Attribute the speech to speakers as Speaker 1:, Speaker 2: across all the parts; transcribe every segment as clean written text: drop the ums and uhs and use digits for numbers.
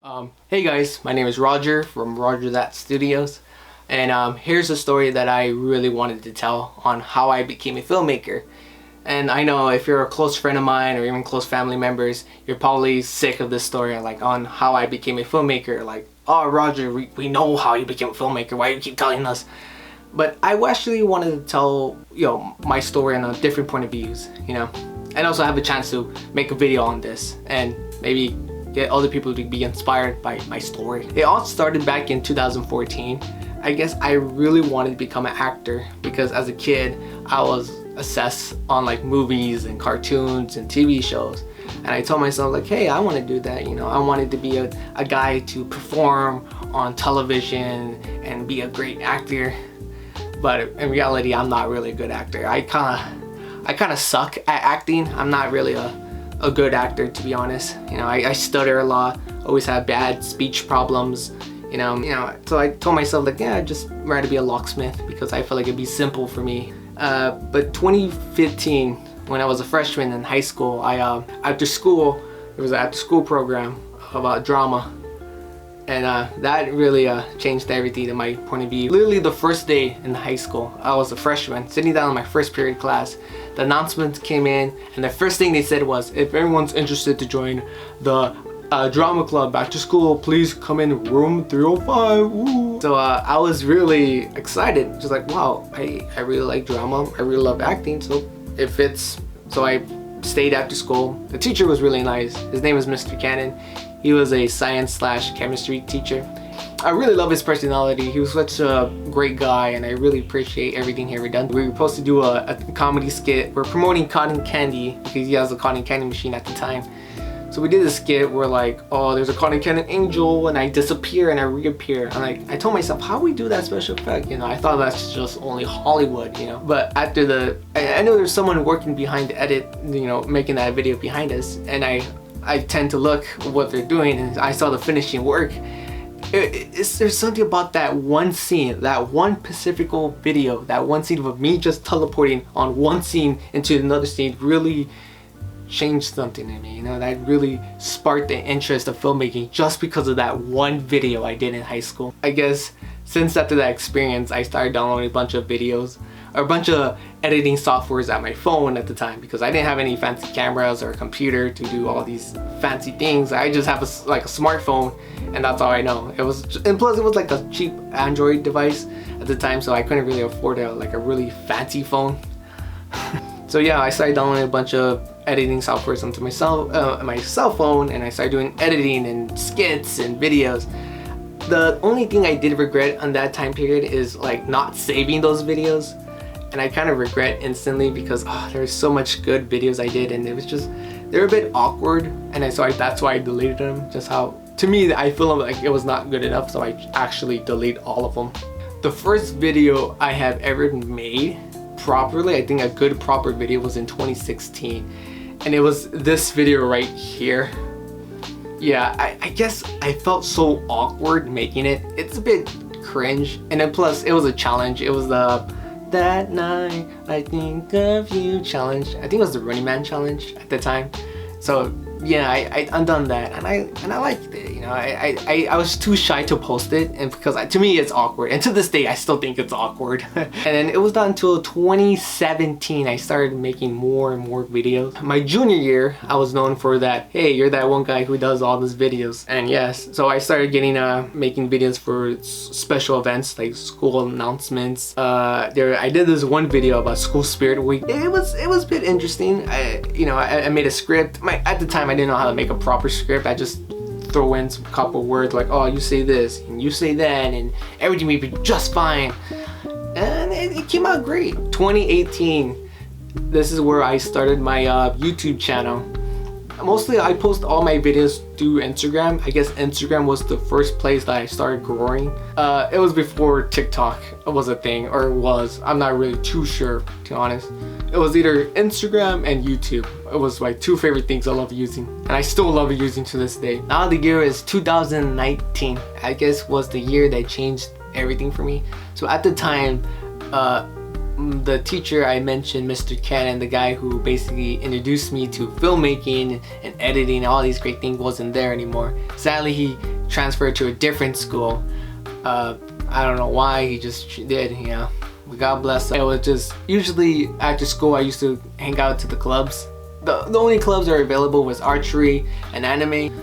Speaker 1: Hey guys, my name is Roger from Roger That Studios, and here's a story that I really wanted to tell on how I became a filmmaker. And I know if you're a close friend of mine or even close family members, you're probably sick of this story, like on how I became a filmmaker. Like, oh Roger, we know how you became a filmmaker, why do you keep telling us? But I actually wanted to tell, my story on a different point of views, and also have a chance to make a video on this and maybe get other people to be inspired by my story. It all started back in 2014. I guess I really wanted to become an actor because as a kid I was obsessed on like movies and cartoons and TV shows, and I told myself like, hey, I want to do that. I wanted to be a guy to perform on television and be a great actor, but in reality I'm not really a good actor. I kind of suck at acting. I'm not really a good actor, to be honest. I stutter a lot, always have bad speech problems, so I told myself like, yeah, I'd just rather be a locksmith because I feel like it'd be simple for me. But 2015, when I was a freshman in high school, after school, there was an after school program about drama, and that really changed everything in my point of view. Literally the first day in high school, I was a freshman, sitting down in my first period class. The announcements came in, and the first thing they said was, if everyone's interested to join the drama club back to school, please come in room 305. Woo. So I was really excited, just like, wow, I really like drama, I really love acting, so it fits. So I stayed after school. The teacher was really nice. His name was Mr. Cannon. He was a science/chemistry teacher. I really love his personality. He was such a great guy, and I really appreciate everything he ever done. We were supposed to do a comedy skit. We're promoting cotton candy because he has a cotton candy machine at the time. So we did a skit where like, oh, there's a cotton candy angel, and I disappear and I reappear. And I told myself, how do we do that special effect? I thought that's just only Hollywood, But after I know there's someone working behind the edit, making that video behind us, and I tend to look what they're doing, and I saw the finishing work. There's something about that one scene, that one specific video, that one scene of me just teleporting on one scene into another scene really changed something in me, that really sparked the interest of filmmaking just because of that one video I did in high school. I guess since after that experience, I started downloading a bunch of videos, or a bunch of editing softwares at my phone at the time, because I didn't have any fancy cameras or a computer to do all these fancy things. I just have a smartphone, and that's all I know. And plus it was like a cheap Android device at the time, so I couldn't really afford a really fancy phone. So yeah, I started downloading a bunch of editing softwares onto my cell phone, and I started doing editing and skits and videos. The only thing I did regret on that time period is like not saving those videos, and I kind of regret instantly because there's so much good videos I did, and they're a bit awkward, and that's why I deleted them. Just how, to me, I feel like it was not good enough, so I actually delete all of them. The first video I have ever made properly, I think a good proper video, was in 2016, and it was this video right here. Yeah, I guess I felt so awkward making it. It's a bit cringe, and then plus it was a challenge. It was the That Night I Think of You challenge. I think it was the Running Man challenge at the time. So yeah, I undone that, and I liked it. I was too shy to post it, and because to me it's awkward, and to this day I still think it's awkward. And then it was not until 2017 I started making more and more videos. My junior year, I was known for that, hey, you're that one guy who does all these videos. And yes, so I started getting making videos for special events like school announcements. I did this one video about School Spirit Week. It was a bit interesting. I made a script. At the time I didn't know how to make a proper script. I just throw in some couple words like, oh, you say this and you say that, and everything will be just fine. And it came out great. 2018, this is where I started my YouTube channel. Mostly I post all my videos through Instagram. I guess Instagram was the first place that I started growing. It was before TikTok was a thing, or was. I'm not really too sure, to be honest. It was either Instagram and YouTube. It was my two favorite things I love using, and I still love using to this day. Now the year is 2019. I guess was the year that changed everything for me. So at the time, the teacher I mentioned, Mr. Cannon, the guy who basically introduced me to filmmaking and editing, all these great things, wasn't there anymore. Sadly, he transferred to a different school. I don't know why, he just did, you know. God bless. It was just, usually after school I used to hang out to the clubs. The only clubs that are available was archery and anime.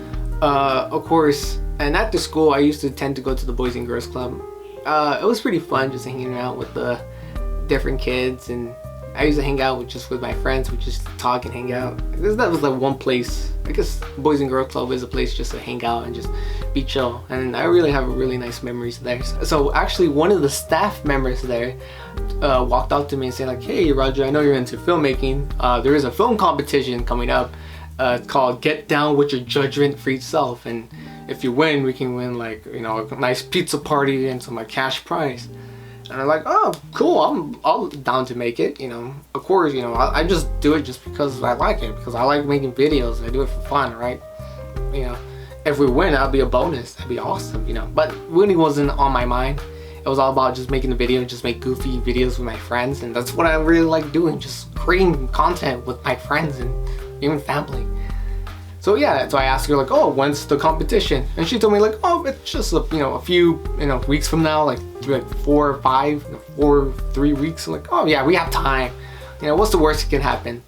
Speaker 1: Of course, and after school I used to tend to go to the Boys and Girls Club. It was pretty fun just hanging out with the different kids, and I used to hang out with my friends. We just talk and hang out. That was like one place. I guess Boys and Girls Club is a place just to hang out and just be chill, and I really have really nice memories there. So actually one of the staff members there walked up to me and said like, "Hey Roger, I know you're into filmmaking. There is a film competition coming up. It's called Get Down With Your Judgment-Free Self, and if you win, we can win like, you know, a nice pizza party and some like cash prize." And I'm like, "Oh, cool, I'm down to make it, you know. Of course, you know, I just do it just because I like it, because I like making videos. I do it for fun, right? You know, if we win, that'll be a bonus. That'd be awesome, you know." But winning wasn't on my mind. It was all about just making the video, just make goofy videos with my friends, and that's what I really like doing, just creating content with my friends and even family. So yeah, so I asked her like, "Oh, when's the competition?" And she told me like, "Oh, it's just a few weeks from now, like 4 or 5, 4 or 3 weeks." I'm like, "Oh yeah, we have time. You know, what's the worst that can happen?"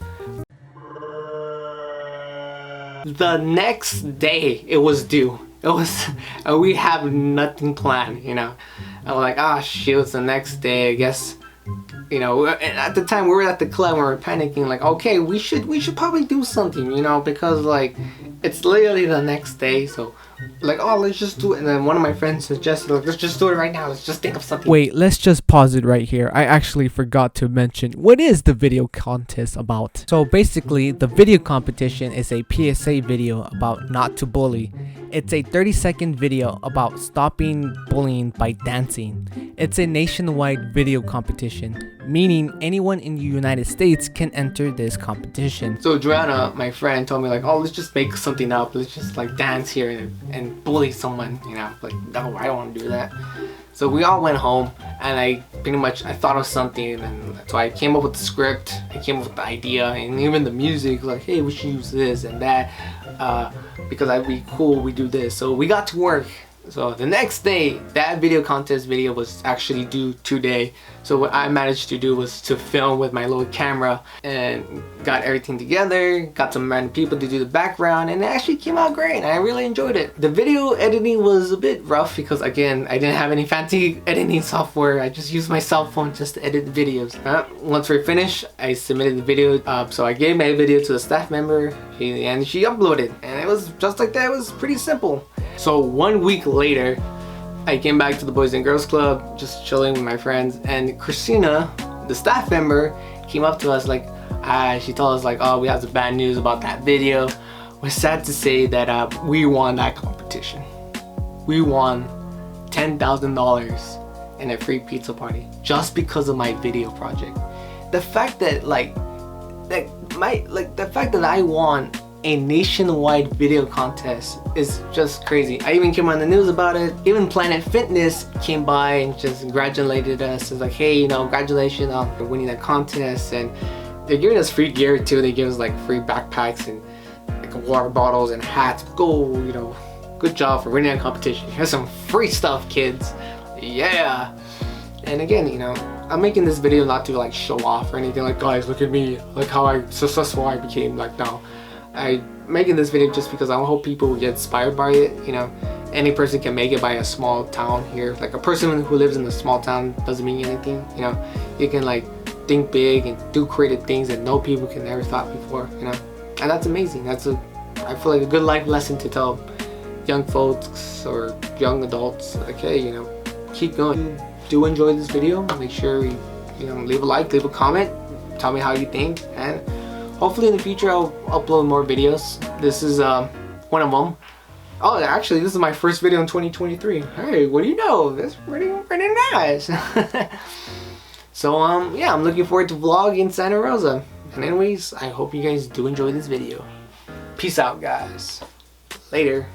Speaker 1: The next day it was due. It was, we have nothing planned, you know. I was like, "Ah, shoot, it's the next day. I guess." You know, at the time we were at the club and we were panicking like, okay, we should probably do something, you know, because like it's literally the next day. So like, "Oh, let's just do it." And then one of my friends suggested like, "Let's just do it right now. Let's just think of something."
Speaker 2: Wait, let's just pause it right here. I actually forgot to mention, what is the video contest about? So basically, the video competition is a PSA video about not to bully. It's a 30-second video about stopping bullying by dancing. It's a nationwide video competition, meaning anyone in the United States can enter this competition.
Speaker 1: So Joanna, my friend, told me like, "Oh, let's just make something up. Let's just like dance here and bully someone," you know. Like, no, I don't want to do that. So we all went home, and I thought of something, and so I came up with the script, I came up with the idea, and even the music, like, "Hey, we should use this and that, because that'd be cool, we do this." So we got to work. So the next day, that video contest video was actually due today. So what I managed to do was to film with my little camera and got everything together, got some random people to do the background, and it actually came out great. I really enjoyed it. The video editing was a bit rough because again, I didn't have any fancy editing software. I just used my cell phone just to edit the videos. Once we're finished, I submitted the video. So I gave my video to the staff member and she uploaded, and it was just like that. It was pretty simple. So 1 week later, I came back to the Boys and Girls Club, just chilling with my friends, and Christina, the staff member, came up to us like, she told us like, "Oh, we have some bad news about that video. We're sad to say that we won that competition. We won $10,000 and a free pizza party just because of my video project." The fact that the fact that I won a nationwide video contest is just crazy. I even came on the news about it. Even Planet Fitness came by and just congratulated us. It's like, "Hey, you know, congratulations on winning that contest." And they're giving us free gear too. They give us like free backpacks and like water bottles and hats. Go, you know, good job for winning that competition. Here's some free stuff, kids. Yeah. And again, you know, I'm making this video not to like show off or anything like, "Guys, look at me, look how successful I became." Like, no. I'm making this video just because I hope people will get inspired by it. You know, any person can make it by a small town here. Like a person who lives in a small town doesn't mean anything. You know, you can like think big and do creative things that no people can ever thought before. You know, and that's amazing. I feel like a good life lesson to tell young folks or young adults. Like, hey, you know, keep going. Do enjoy this video. Make sure you leave a like, leave a comment, tell me how you think, and hopefully in the future I'll upload more videos. This is one of them. Oh, actually this is my first video in 2023. Hey, what do you know? That's pretty nice. So yeah, I'm looking forward to vlog in Santa Rosa. And anyways, I hope you guys do enjoy this video. Peace out, guys. Later.